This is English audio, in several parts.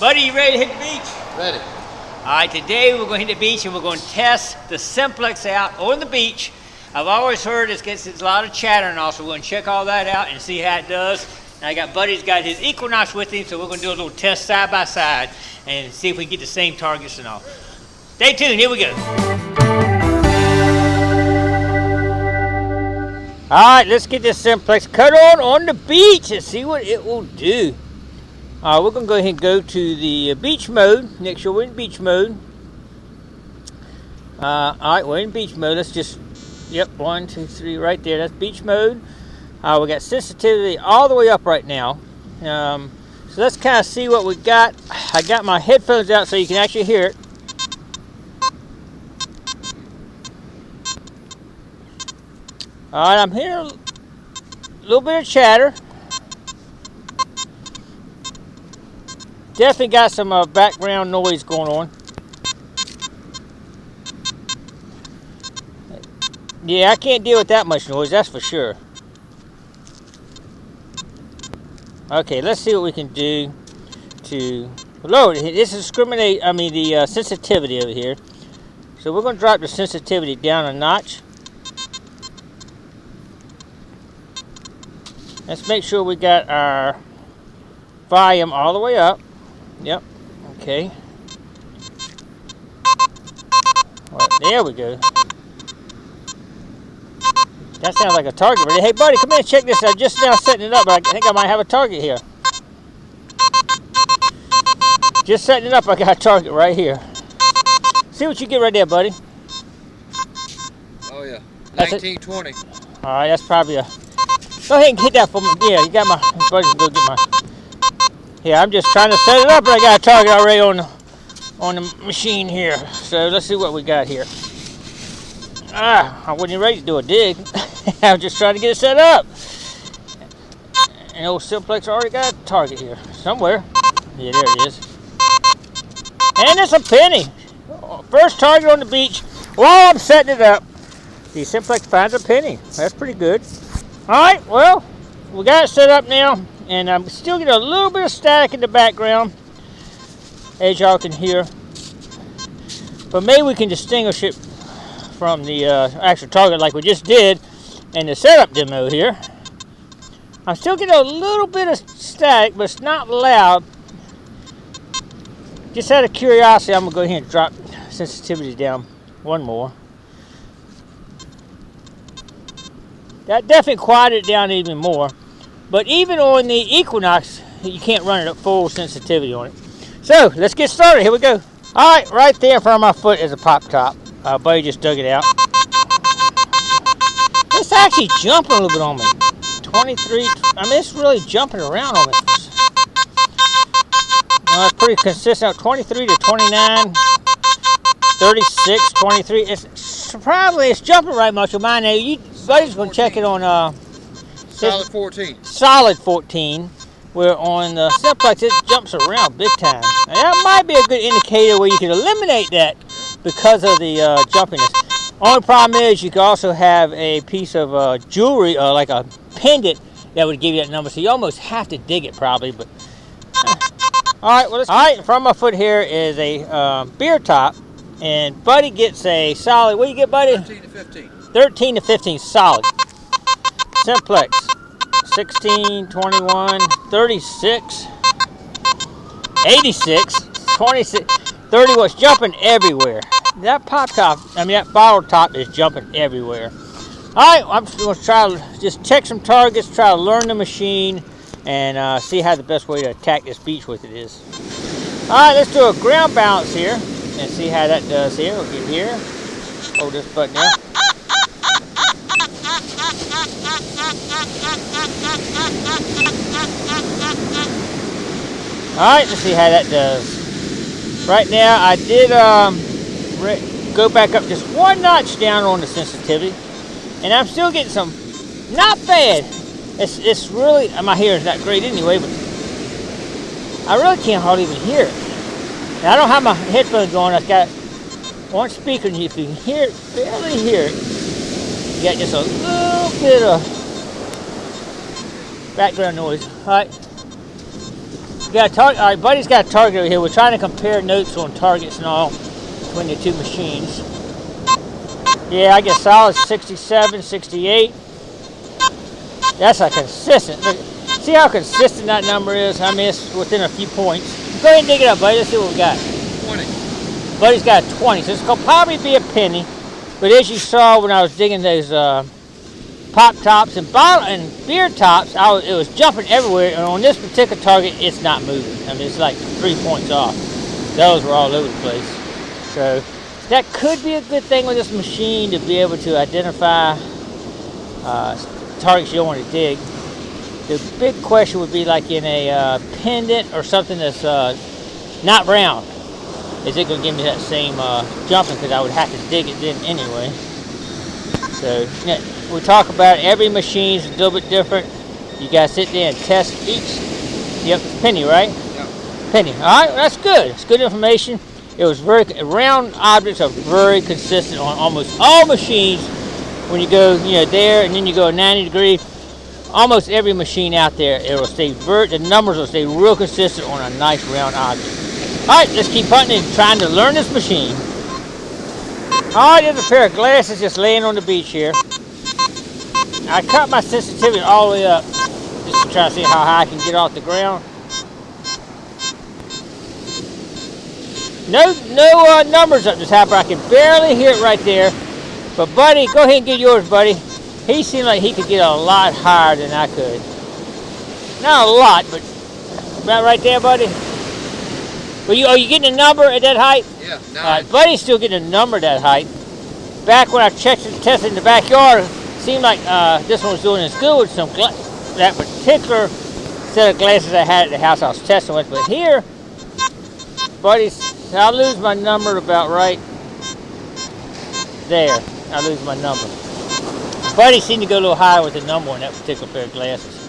Buddy, you ready to hit the beach? Ready. All right, today we're going to hit the beach and we're going to test the Simplex out on the beach. I've always heard it gets a lot of chatter and all, so we're going to check all that out and see how it does. And I got Buddy's got his equinox with him, so we're going to do a little test side by side and see if we can get the same targets and all. Stay tuned, here we go. All right, let's get this Simplex cut on the beach and see what it will do. We're going to go ahead and go to the beach mode. Make sure we're in beach mode. All right, we're in beach mode. Let's just, yep, 1, 2, 3, right there. That's beach mode. We got sensitivity all the way up right now. So let's kind of see what we got. I got my headphones out so you can actually hear it. All right, I'm hearing a little bit of chatter. Definitely got some background noise going on. Yeah, I can't deal with that much noise, that's for sure. Okay, let's see what we can do to lower it. This is the sensitivity over here. So we're going to drop the sensitivity down a notch. Let's make sure we got our volume all the way up. Yep, okay. Right, there we go. That sounds like a target already. Hey buddy, come in and check this out. Just now setting it up, but I think I might have a target here. Just setting it up, I got a target right here. See what you get right there, buddy. Oh yeah, 1920. All right, that's probably a... Go ahead and hit that for me. Yeah, you got my... Buddy's go get my... Yeah, I'm just trying to set it up, but I got a target already on the machine here. So let's see what we got here. I wasn't ready to do a dig. I was just trying to get it set up. And old Simplex already got a target here somewhere. Yeah, there it is. And it's a penny. First target on the beach while I'm setting it up. The Simplex finds a penny. That's pretty good. All right, well, we got it set up now, and I'm still getting a little bit of static in the background, as y'all can hear. But maybe we can distinguish it from the actual target like we just did in the setup demo here. I'm still getting a little bit of static, but it's not loud. Just out of curiosity, I'm going to go ahead and drop sensitivity down one more. That definitely quieted it down even more. But even on the equinox, you can't run it at full sensitivity on it. So, let's get started. Here we go. Alright, right there in front of my foot is a pop top. Buddy just dug it out. It's actually jumping a little bit on me. 23, I mean, it's really jumping around on me. It's pretty consistent. 23 to 29, 36, 23. It's jumping right much of mine. Now, Buddy's going to check it on solid 14. Solid 14. Where on the Simplex it jumps around big time. Now, that might be a good indicator where you can eliminate that because of the jumpiness. Only problem is you can also have a piece of jewelry, like a pendant, that would give you that number. So you almost have to dig it probably. But all right, well, all right. In front of my foot here is a beer top, and Buddy gets a solid. What do you get, Buddy? 13 to 15. 13 to 15 solid. Simplex. 16, 21, 36, 86, 26, 30 was jumping everywhere. That that bottle top is jumping everywhere. Alright, I'm just going to try to just check some targets, try to learn the machine, and see how the best way to attack this beach with it is. Alright, let's do a ground balance here, and see how that does here. We'll get here, hold this button down. Alright, let's see how that does. Right now, I did go back up just one notch down on the sensitivity, and I'm still getting some, not bad. It's really, my hearing is not great anyway, but I really can't hardly even hear it. Now, I don't have my headphones on. I've got one speaker, and if you can hear it, barely hear it, you got just a little bit of background noise. All right. So got a target. All right, Buddy's got a target over here. We're trying to compare notes on targets and all between the two machines. Yeah, I get solid 67, 68. That's a consistent. Look, see how consistent that number is? I mean, it's within a few points. Go ahead and dig it up, Buddy. Let's see what we got. 20. Buddy's got a 20, so it's going to probably be a penny. But as you saw when I was digging those pop tops and beer tops, it was jumping everywhere. And on this particular target, it's not moving. I mean, it's like 3 points off. Those were all over the place. So that could be a good thing with this machine, to be able to identify targets you don't want to dig. The big question would be like in a pendant or something that's not round. Is it going to give me that same jumping? Because I would have to dig it then anyway. So yeah, we talk about every machine's a little bit different. You guys sit there and test each. Yep, penny, right? Yep. Penny. All right, that's good. It's good information. It was round objects are very consistent on almost all machines. When you go, there, and then you go 90 degrees, almost every machine out there, it will stay the numbers will stay real consistent on a nice round object. All right, let's keep hunting and trying to learn this machine. All right, there's a pair of glasses just laying on the beach here. I cut my sensitivity all the way up just to try to see how high I can get off the ground. No numbers up this high, but I can barely hear it right there. But Buddy, go ahead and get yours, Buddy. He seemed like he could get a lot higher than I could. Not a lot, but about right there, Buddy. Are you getting a number at that height? Yeah, 9. All right, Buddy's still getting a number at that height. Back when I tested in the backyard, it seemed like this one was doing as good with that particular set of glasses I had at the house I was testing with. But here, Buddy's, I'll lose my number about right there. I lose my number. Buddy seemed to go a little higher with the number on that particular pair of glasses.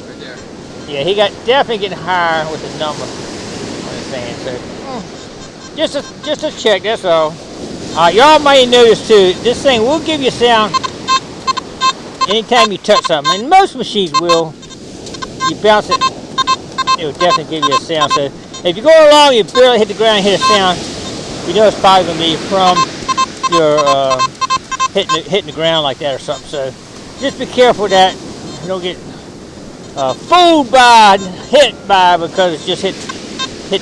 Right there. Yeah, he got definitely getting higher with the number on his hand. So just a check, that's all. Y'all might notice too, this thing will give you sound anytime you touch something, and most machines will. You bounce it, it will definitely give you a sound. So if you go along, you barely hit the ground and hit a sound, you know it's probably going to be from your hitting the ground like that or something. So just be careful of that. You don't get fooled by, hit by, because it's just hit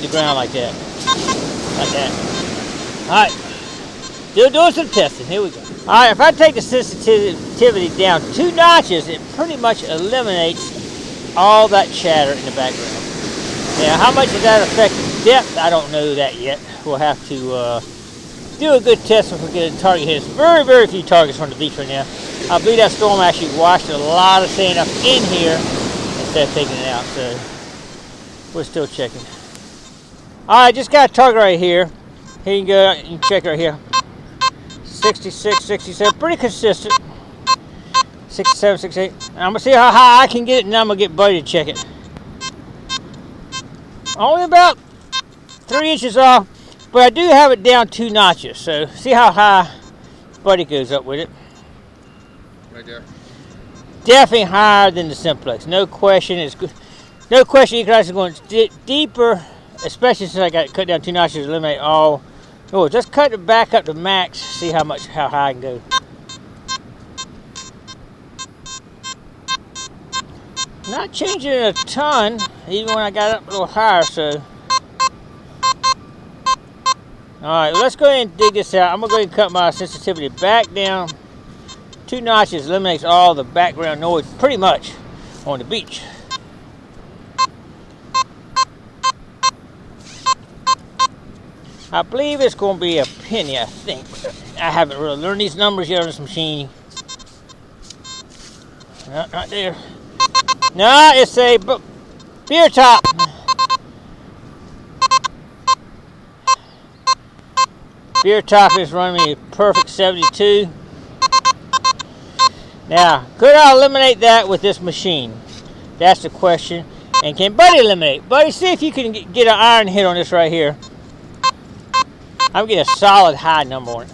the ground like that. Like that. Alright. Still doing some testing. Here we go. Alright, if I take the sensitivity down 2 notches, it pretty much eliminates all that chatter in the background. Now, how much does that affect the depth? I don't know that yet. We'll have to do a good test if we get a target here. There's very, very few targets on the beach right now. I believe that storm actually washed a lot of sand up in here instead of taking it out, so we're still checking. Alright, just got a target right here. Here you can go, you can check right here. 66, 67, pretty consistent. 67, 68. I'm going to see how high I can get it, and then I'm going to get Buddy to check it. Only about 3 inches off, but I do have it down 2 notches, so see how high Buddy goes up with it. Right there. Definitely higher than the Simplex, no question. It's good. No question, equinox is going deeper, especially since I got it cut down 2 notches to eliminate all. Oh, just cut it back up to max. See how high I can go. Not changing it a ton, even when I got up a little higher. So, all right, let's go ahead and dig this out. I'm gonna go ahead and cut my sensitivity back down 2 notches. Eliminates all the background noise, pretty much, on the beach. I believe it's going to be a penny, I think. I haven't really learned these numbers yet on this machine. No, not there. No, it's a beer top. Beer top is running me a perfect 72. Now, could I eliminate that with this machine? That's the question. And can Buddy eliminate? Buddy, see if you can get an iron hit on this right here. I'm getting a solid high number on it.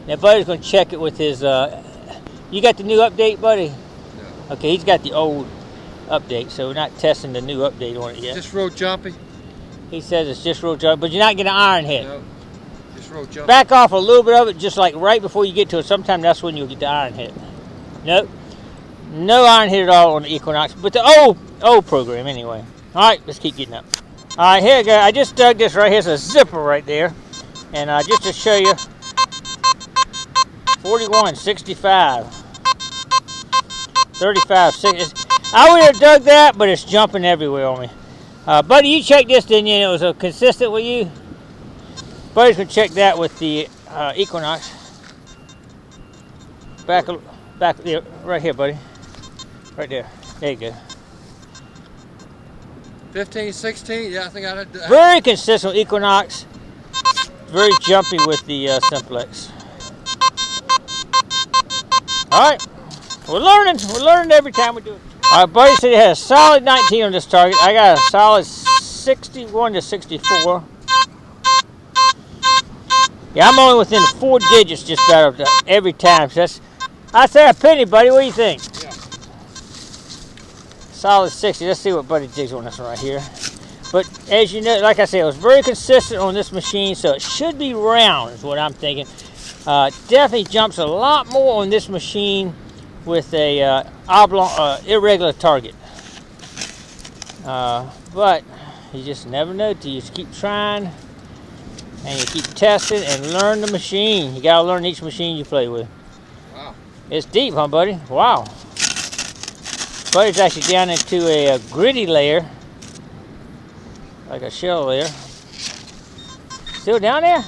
Now Buddy's going to check it with his, you got the new update, Buddy? No. Okay, he's got the old. update, so we're not testing the new update on it yet. Just real jumpy? He says it's just real jumpy, but you're not getting an iron hit. No, just real jumpy. Back off a little bit of it, just like right before you get to it. Sometime that's when you'll get the iron hit. Nope. No iron hit at all on the Equinox, but the old program anyway. All right, let's keep getting up. All right, here we go. I just dug this right here. It's a zipper right there. And just to show you, 41.65, 35.6. I would have dug that, but it's jumping everywhere on me. Buddy, you checked this, didn't you? It was consistent with you. Buddy's gonna check that with the Equinox. Back there, right here, buddy. Right there. There you go. 15, 16. Yeah, I think I had. Very consistent with Equinox. Very jumpy with the Simplex. Alright, we're learning every time we do it. Alright, buddy said he had a solid 19 on this target. I got a solid 61 to 64. Yeah, I'm only within 4 digits just about of every time. So I say a penny, buddy. What do you think? Yeah. Solid 60. Let's see what buddy digs on this one right here. But as you know, like I said, it was very consistent on this machine, so it should be round is what I'm thinking. Definitely jumps a lot more on this machine with a irregular target. But you just never know till you just keep trying and you keep testing and learn the machine. You gotta learn each machine you play with. Wow. It's deep, huh, buddy? Wow. Buddy's actually down into a gritty layer. Like a shell layer. Still down there?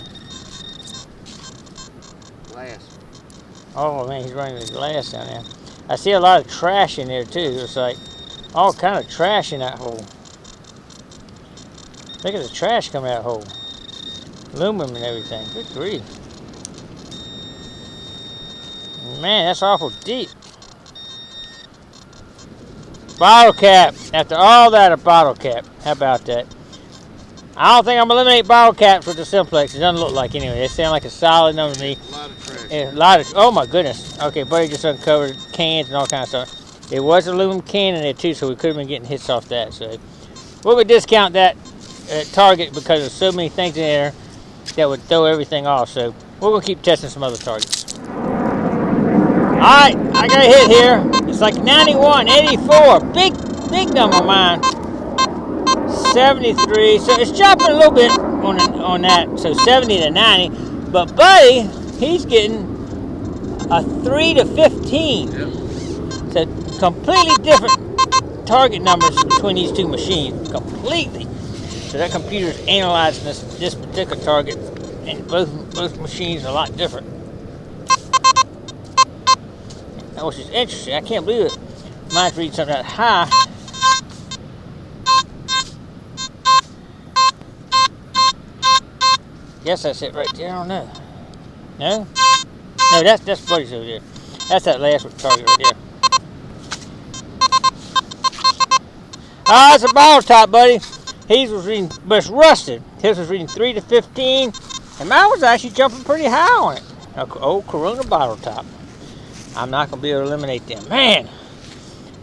Glass. Oh man, he's running the glass down there. I see a lot of trash in there too. It's like all kind of trash in that hole. Look at the trash coming out of that hole. Aluminum and everything. Good grief. Man, that's awful deep. Bottle cap. After all that, a bottle cap. How about that? I don't think I'm going to eliminate bottle caps with the Simplex. It doesn't look like anyway. They sound like a solid number to me. A lot of trash. Yeah, a lot of, oh my goodness. Okay, buddy just uncovered cans and all kinds of stuff. There was an aluminum can in there too, so we could have been getting hits off that. So we're going to discount that target because there's so many things in there that would throw everything off. So we're going to keep testing some other targets. Alright, I got a hit here. It's like 91, 84. Big number of mine. 73, so it's jumping a little bit on that, so 70 to 90, but buddy, he's getting a 3 to 15. Yep. So completely different target numbers between these two machines, completely. So that computer's analyzing this particular target, and both machines are a lot different. Which is interesting. I can't believe it. Mine's reading something that high. Guess that's it right there. I don't know. No? No, that's Buddy's over there. That's that last target right there. Ah, it's a bottle top, buddy. His was reading, but it's rusted. His was reading 3 to 15, and mine was actually jumping pretty high on it. An old Corona bottle top. I'm not going to be able to eliminate them. Man,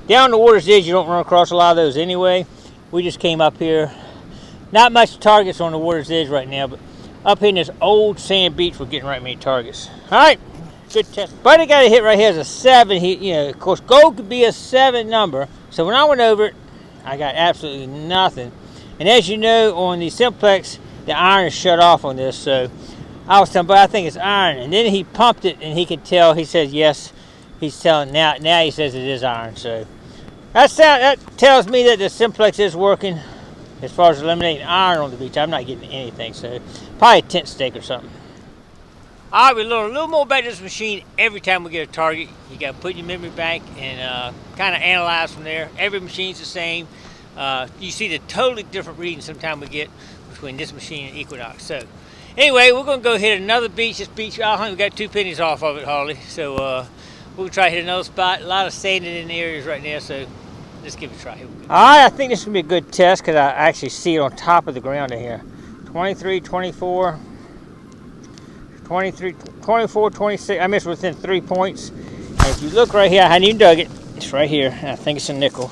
down the water's edge, you don't run across a lot of those anyway. We just came up here. Not much targets on the water's edge right now, but up here in this old sand beach, we're getting right many targets. All right, good test. Buddy got a hit right here as a 7. You know, of course, gold could be a 7 number. So when I went over it, I got absolutely nothing. And as you know, on the Simplex, the iron is shut off on this. So I was telling Buddy, I think it's iron. And then he pumped it, and he could tell. He says yes. He's telling now he says it is iron. So that tells me that the Simplex is working as far as eliminating iron on the beach. I'm not getting anything, so probably a tent stake or something. All right, we learn a little more about this machine every time we get a target. You got to put in your memory bank and kind of analyze from there. Every machine's the same. You see the totally different readings sometimes we get between this machine and Equinox. So anyway, we're going to go hit another beach. This beach, I think we got 2 pennies off of it, Harley. So we'll try to hit another spot. A lot of sanding in the areas right now, so let's give it a try. All right, I think this is going to be a good test because I actually see it on top of the ground in here. 23, 24, 23, 24, 26. I missed within 3 points. And if you look right here, I hadn't even dug it. It's right here. I think it's a nickel.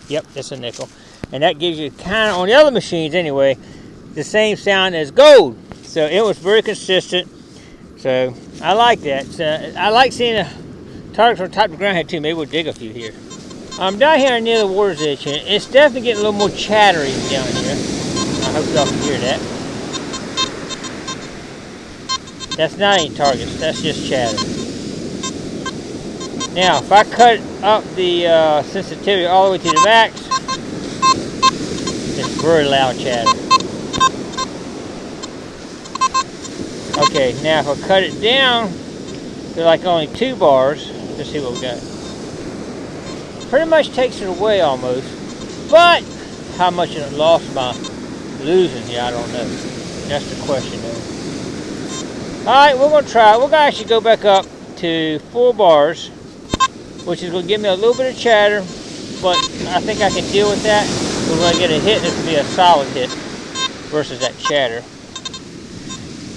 Yep, that's a nickel. And that gives you kind of, on the other machines anyway, the same sound as gold. So it was very consistent. So I like that. I like seeing the targets on top of the ground head too. Maybe we'll dig a few here. I'm down here near the water's edge, and it's definitely getting a little more chattery down here. I hope y'all can hear that. That's not any targets, that's just chatter. Now, if I cut up the sensitivity all the way to the max, it's very loud chatter. Okay, now if I cut it down to like only 2 bars, let's see what we got. Pretty much takes it away almost, but how much it lost by losing here, I don't know. That's the question though. Alright, we're going to try. We're going to actually go back up to 4 bars, which is going to give me a little bit of chatter, but I think I can deal with that. We're going to get a hit, and it's going to be a solid hit versus that chatter.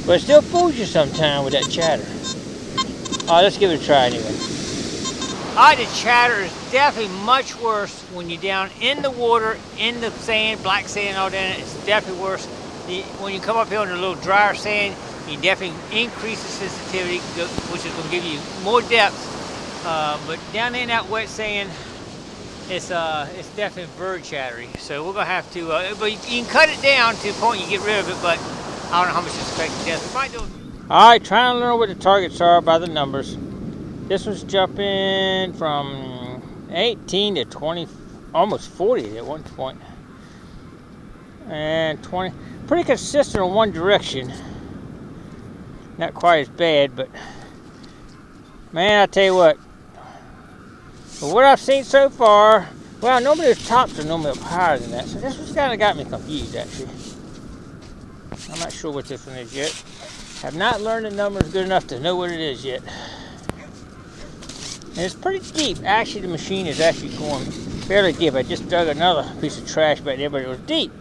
But it still fools you sometimes with that chatter. Alright, let's give it a try anyway. Alright, the chatter is definitely much worse when you're down in the water, in the sand, black sand, all that. It's definitely worse. When you come up here on a little drier sand, you definitely increase the sensitivity, which is going to give you more depth. But down there in that wet sand, it's definitely very chattery. So we're going to have to, but you can cut it down to the point you get rid of it, but I don't know how much it's affecting depth. Alright, trying to learn what the targets are by the numbers. This one's jumping from 18 to 20, almost 40 at one point. And 20, pretty consistent in one direction. Not quite as bad, but man, I tell you what. What I've seen so far, well, normally the tops are normally up higher than that, so this one's kind of got me confused actually. I'm not sure what this one is yet. Have not learned the numbers good enough to know what it is yet. And it's pretty deep. Actually, the machine is actually going fairly deep. I just dug another piece of trash back there, but it was deep.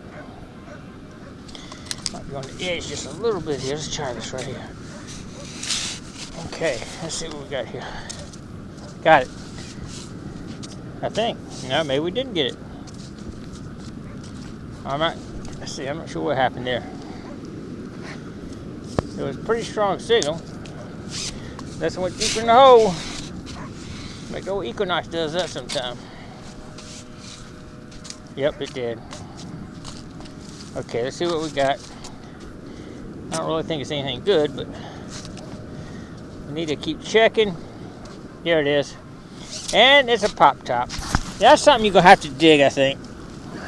Might be on the edge just a little bit here. Let's try this right here. Okay, let's see what we got here. Got it. I think. No, maybe we didn't get it. Let's see, I'm not sure what happened there. It was a pretty strong signal. That's what went deep in the hole. Like the old Equinox does that sometime. Yep, it did. Okay, let's see what we got. I don't really think it's anything good, but we need to keep checking. There it is. And it's a pop top. That's something you're going to have to dig, I think,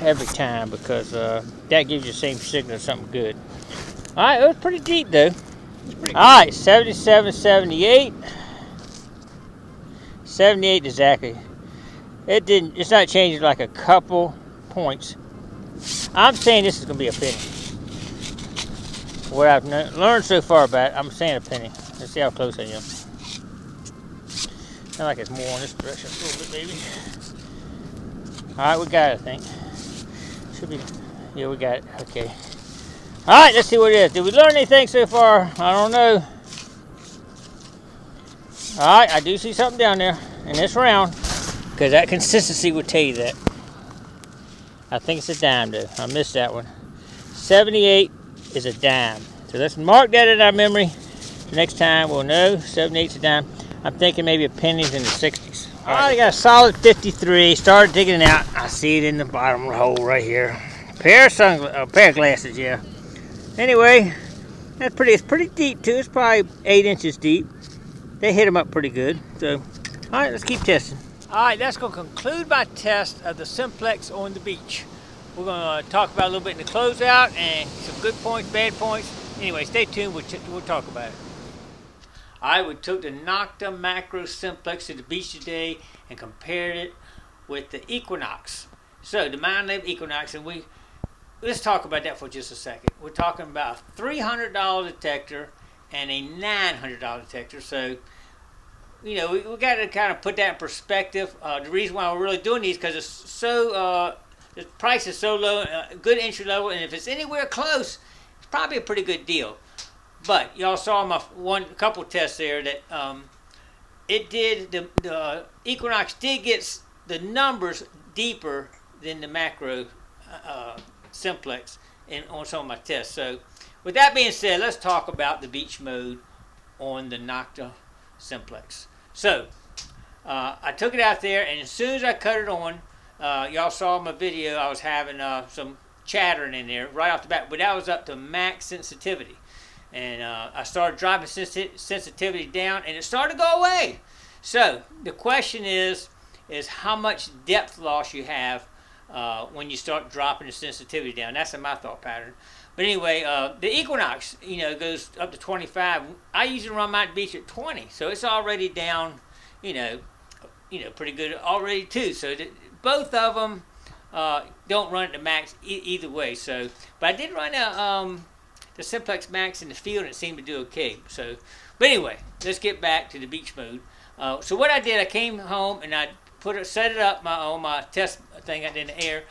every time, because that gives you the same signal as something good. Alright, it was pretty deep though. Alright, 77, 78. 78 exactly. It's not changing like a couple points. I'm saying this is going to be a penny. What I've learned so far about it, I'm saying a penny. Let's see how close I am. Sounds like it's more in this direction a little bit, maybe. Alright, we got it, I think. Should be, yeah, we got it. Okay. Alright, let's see what it is. Did we learn anything so far? I don't know. Alright, I do see something down there in this round, because that consistency would tell you that. I think it's a dime though. I missed that one. 78 is a dime. So let's mark that in our memory. Next time we'll know 78's a dime. I'm thinking maybe a penny's in the 60s. Alright, I got a solid 53. Started digging it out. I see it in the bottom of the hole right here. Pair of glasses, yeah. Anyway, it's pretty deep too. It's probably 8 inches deep. They hit them up pretty good. So, alright, let's keep testing. Alright, that's going to conclude my test of the Simplex on the beach. We're going to talk about a little bit in the closeout and some good points, bad points. Anyway, stay tuned. We'll talk about it. Alright, we took the Nocta Macro Simplex to the beach today and compared it with the Equinox. So, the Mind Lab Equinox, and let's talk about that for just a second. We're talking about a $300 detector and a $900 detector. So, you know, we got to kind of put that in perspective. The reason why we're really doing these because it's so the price is so low, good entry level, and if it's anywhere close, it's probably a pretty good deal. But y'all saw my couple tests there that the Equinox did get the numbers deeper than the macro Simplex on some of my tests. So with that being said, let's talk about the beach mode on the Nocta Simplex. So I took it out there, and as soon as I cut it on, y'all saw in my video I was having some chattering in there right off the bat, but that was up to max sensitivity. And I started dropping sensitivity down, and it started to go away. So the question is how much depth loss you have when you start dropping the sensitivity down. That's in my thought pattern. But anyway, the equinox, goes up to 25. I usually run my beach at 20, so it's already down, pretty good already too. So both of them don't run at the max either way. So, but I did run the Simplex Max in the field, and it seemed to do okay. So, but anyway, let's get back to the beach mode. So what I did, I came home and I set it up on my test thing in the air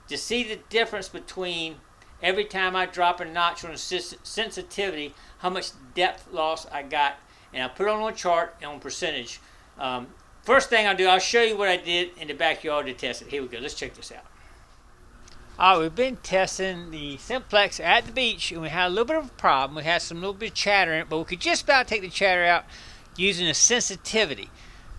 to see the difference between every time I drop a notch on sensitivity, how much depth loss I got, and I put it on a chart and on percentage. First thing I'll do, I'll show you what I did in the backyard to test it. Here we go. Let's check this out. All right, we've been testing the Simplex at the beach, and we had a little bit of a problem. We had some little bit of chatter in it, but we could just about take the chatter out using the sensitivity.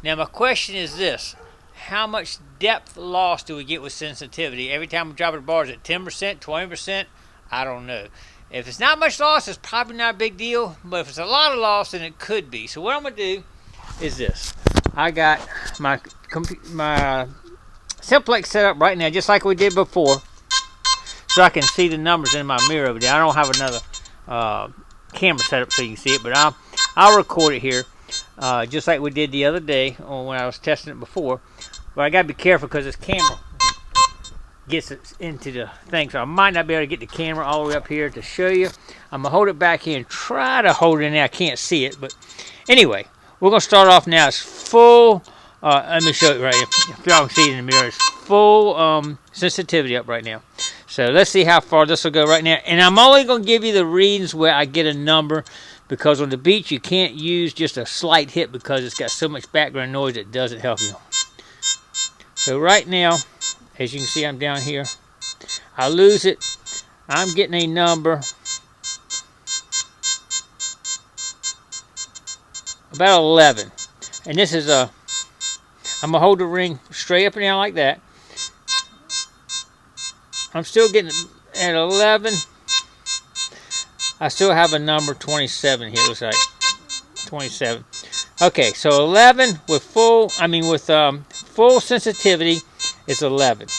Now my question is this: how much depth loss do we get with sensitivity? Every time we drop the bars at 10%, 20%, I don't know. If it's not much loss, it's probably not a big deal, but if it's a lot of loss, then it could be. So what I'm going to do is this. I got my Simplex set up right now, just like we did before, so I can see the numbers in my mirror over there. I don't have another camera set up so you can see it, but I'll record it here, just like we did the other day when I was testing it before. But I gotta be careful because this camera gets it into the thing, so I might not be able to get the camera all the way up here to show you. I'm gonna hold it back here and try to hold it in there. I can't see it, but anyway, we're gonna start off now. It's full. Let me show it right here. If y'all can see it in the mirror, it's full sensitivity up right now. So let's see how far this will go right now. And I'm only going to give you the readings where I get a number, because on the beach you can't use just a slight hit because it's got so much background noise it doesn't help you. So right now, as you can see, I'm down here. I lose it. I'm getting a number about 11. And this is I'm going to hold the ring straight up and down like that. I'm still getting at 11. I still have a number 27 here. It looks like 27. Okay, so 11 with full sensitivity is 11.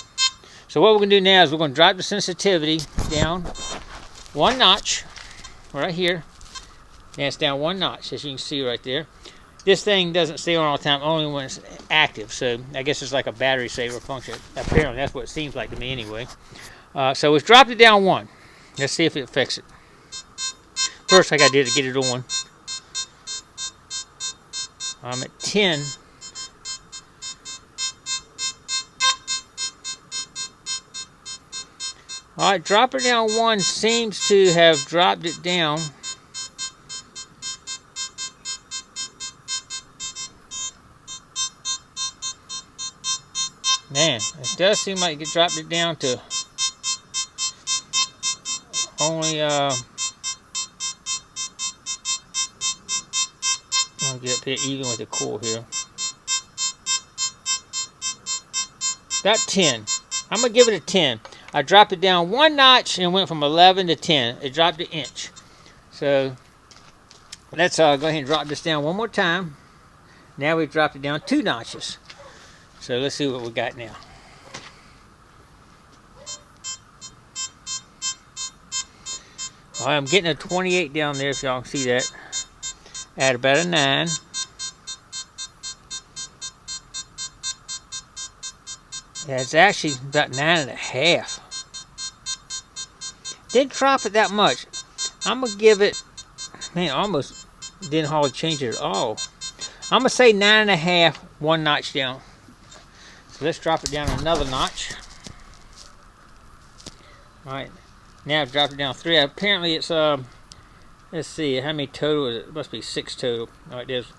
So what we're going to do now is we're going to drop the sensitivity down one notch right here. And it's down one notch, as you can see right there. This thing doesn't stay on all the time, only when it's active. So I guess it's like a battery saver function. Apparently, that's what it seems like to me anyway. So we've dropped it down one. Let's see if it affects it. First, I got to do to get it on. I'm at 10. All right, drop it down one seems to have dropped it down. Man, it does seem like it dropped it down to only, I'll get up here even with the core here. About 10. I'm going to give it a 10. I dropped it down one notch and went from 11 to 10. It dropped an inch. So let's go ahead and drop this down one more time. Now we've dropped it down 2 notches. So let's see what we got now. All right, I'm getting a 28 down there, if y'all can see that. At about a 9. Yeah, it's actually about 9.5. Didn't drop it that much. I'm gonna give it, man, almost didn't hardly change it at all. I'm gonna say 9.5, one notch down. So let's drop it down another notch. All right, now I've dropped it down 3. Apparently it's let's see, how many total is it? It must be 6 total. All right, there's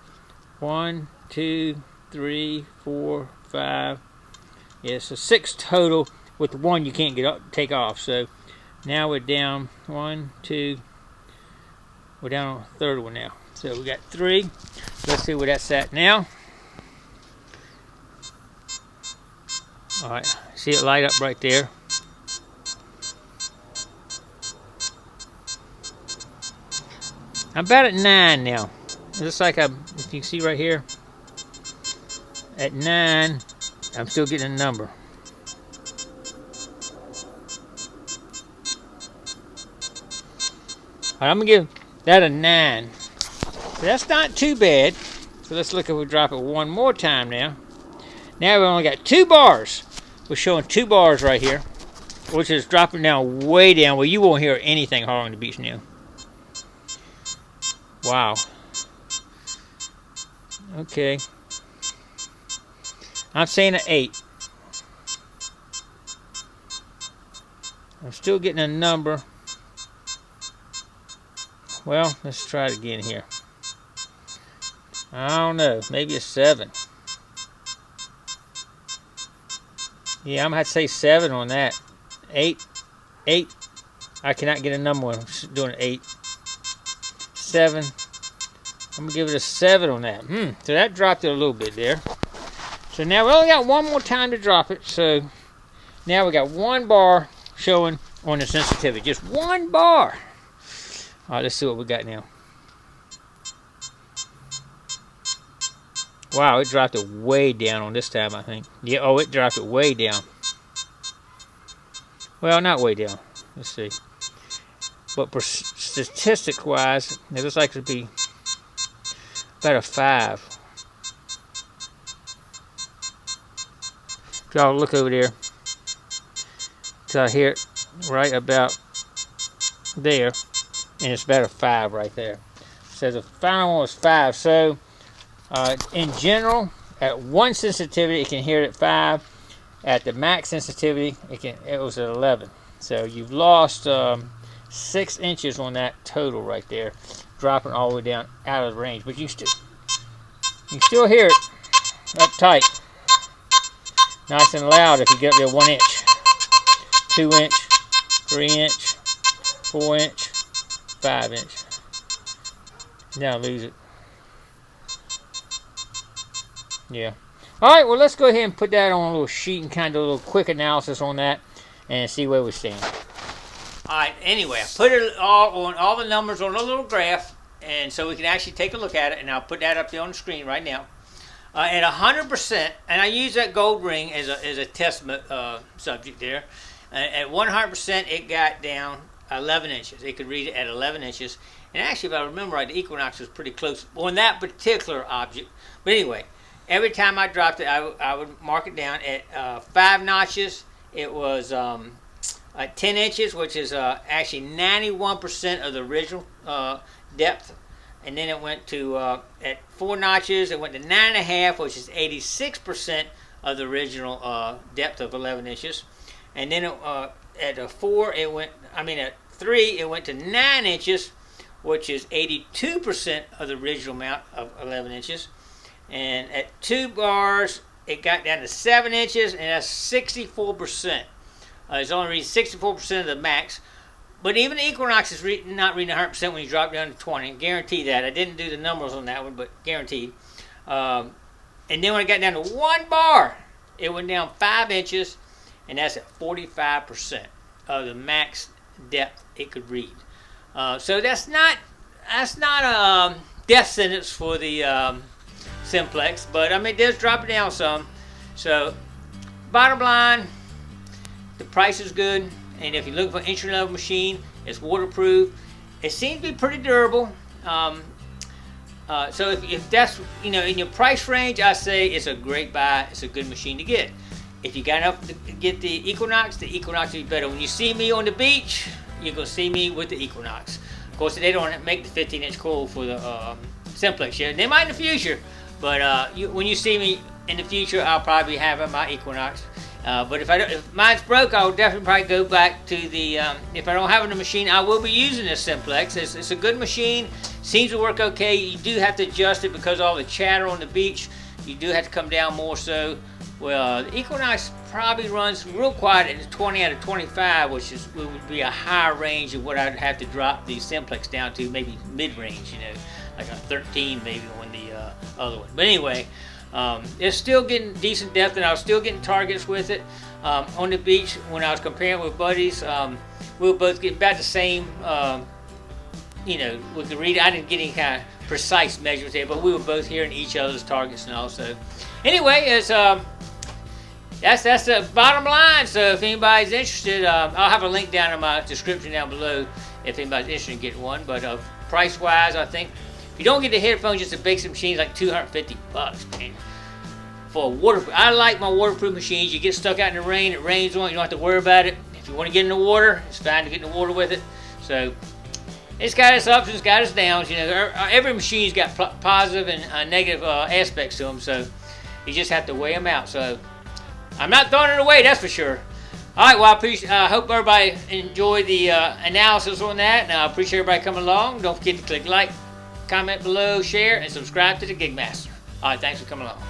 1, 2, 3, 4, 5. Yeah, so 6 total with the one you can't get up, take off. So now we're down 1, 2. We're down on the third one now. So we got 3. Let's see where that's at now. All right, see it light up right there. I'm about at 9 now. It looks like if you can see right here, at 9, I'm still getting a number. All right, I'm gonna give that a 9. So that's not too bad. So let's look if we drop it one more time now. Now we've only got 2 bars. We're showing 2 bars right here, which is dropping down way down where you won't hear anything hard on the beach now. Wow. Okay. I'm saying an 8. I'm still getting a number. Well, let's try it again here. I don't know. Maybe a 7. Yeah, I'm going to have to say 7 on that. 8. 8. I cannot get a number when I'm doing an 8. 7. I'm going to give it a 7 on that. So that dropped it a little bit there. So now we only got one more time to drop it. So now we got 1 bar showing on the sensitivity. Just 1 bar. All right, let's see what we got now. Wow, it dropped it way down on this time, I think. Yeah, oh, it dropped it way down. Well, not way down. Let's see. But for statistics-wise, it looks like it would be about a 5. If y'all look over there, till I hear it right about there, and it's about a 5 right there. So the final one was 5. So in general, at 1 sensitivity, it can hear it at 5. At the max sensitivity, it was at 11. So you've lost 6 inches on that total right there, dropping all the way down out of the range. But you can still hear it up tight, nice and loud if you get up there 1 inch, 2 inch, 3 inch, 4 inch, 5 inch. Now lose it. Yeah. All right. Well, let's go ahead and put that on a little sheet and kind of a little quick analysis on that and see where we stand. All right. Anyway, I put it all on all the numbers on a little graph, and so we can actually take a look at it. And I'll put that up there on the screen right now. At 100%, and I use that gold ring as a test subject there. At 100%, it got down 11 inches. It could read it at 11 inches. And actually, if I remember right, the equinox was pretty close on that particular object. But anyway, every time I dropped it, I would mark it down at 5 notches. It was 10 inches, which is actually 91% of the original depth. And then it went to, at 4 notches, it went to 9.5, which is 86% of the original depth of 11 inches. And then at 4, at 3, it went to 9 inches, which is 82% of the original amount of 11 inches. And at 2 bars, it got down to 7 inches, and that's 64%. It's only reading 64% of the max. But even the equinox is not reading 100% when you drop down to 20. Guarantee that. I didn't do the numbers on that one, but guaranteed. And then when it got down to 1 bar, it went down 5 inches, and that's at 45% of the max depth it could read. So that's not a death sentence for the Simplex, but I mean it does drop it down some. So bottom line, the price is good, and if you're looking for an entry level machine, it's waterproof. It seems to be pretty durable. So if that's in your price range, I say it's a great buy. It's a good machine to get. If you got enough to get the equinox will be better. When you see me on the beach, you're gonna see me with the equinox. Of course, they don't make the 15-inch coil for the Simplex yet. They might in the future, but when you see me in the future, I'll probably be having my equinox. But if mine's broke, I'll definitely probably go back to the. If I don't have a machine, I will be using this Simplex. It's a good machine. Seems to work okay. You do have to adjust it because of all the chatter on the beach. You do have to come down more so. Well, the Equinox probably runs real quiet at 20 out of 25, which would be a higher range of what I'd have to drop the Simplex down to, maybe mid-range, you know, like a 13 maybe on the other one. But anyway, it's still getting decent depth, and I was still getting targets with it. On the beach, when I was comparing with buddies, we were both getting about the same, you know, with the read. I didn't get any kind of precise measurements there, but we were both hearing each other's targets and all. So anyway, it's that's the bottom line. So if anybody's interested, I'll have a link down in my description down below if anybody's interested in getting one. But price wise, I think if you don't get the headphones, just the basic machine's like $250, man. For a waterproof, I like my waterproof machines. You get stuck out in the rain, it rains on, you don't have to worry about it. If you want to get in the water, it's fine to get in the water with it. So it's got its ups and it's got its downs. You know, every machine's got positive and negative aspects to them. So you just have to weigh them out. So I'm not throwing it away, that's for sure. All right, well, I hope everybody enjoyed the analysis on that, and I appreciate everybody coming along. Don't forget to click like, comment below, share, and subscribe to the Gigmaster. All right, thanks for coming along.